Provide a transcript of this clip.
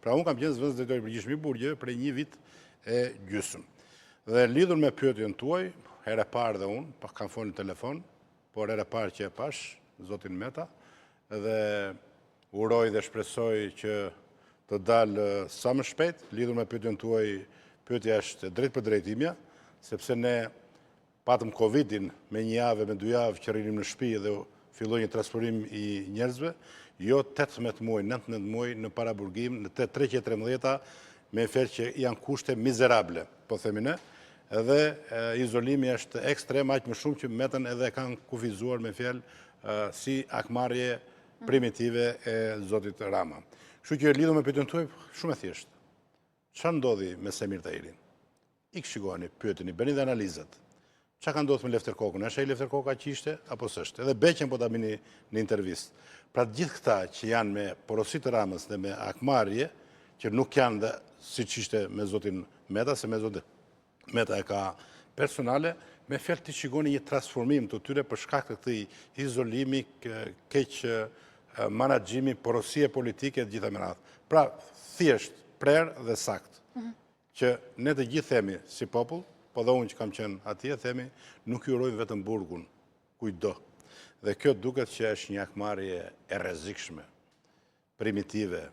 Pra unë kam qenë zëvendës drejtori përgjithshëm i burgjeve për 1 vit e gjysmë. Dhe lidhur me pyetjen tuaj, herë e parë dhe unë, pa kam folur në telefon, por herë e parë që e pash zotin Meta, dhe uroj dhe shpresoj që të dalë sa më shpejt, lidhur me pyetjen tuaj, pyetja është drejt për drejt imja, sepse ne patëm Covidin me 1 javë, me 2 javë që rrinim në shtëpi dhe filloi një transferim i njerëzve, jo 18 muaj, 19 muaj në paraburgim, në 313 me efekt që janë kushte mizerable, po themi ne, edhe izolimi është ekstrem, aq më shumë që Metën edhe kanë kufizuar me fjalë si akmarrje primitive e zotit Rama. Kështu që lidhur me pyetjen tuaj, shumë e thjeshtë. Çfarë ndodhi me Semir Tahirin? Shikoni, pyeteni, bëni dhe analizat. Qa ka ndodhur me Lefter Kokën? Është ai Lefter Koka që ishte, apo s'është? Edhe Beqen po ta bini në intervistë. Pra gjithë këta që janë me porositë të Ramës dhe me akmarrje, që nuk janë dhe siç ishte me zotin Meta, se me zotin Meta e ka personale, me fjalë të shikoni një transformim të tyre për shkak të këtij izolimi, keq menaxhimi, porosie politike të gjitha me radhë. Pra thjesht, prerë dhe sakt. Që ne të gjithë themi si popull, po dhe unë që kam qenë atje, themi, nuk ju urojmë vetëm burgun, kujdo. Dhe kjo duket që është një akmarrje e rrezikshme, primitive,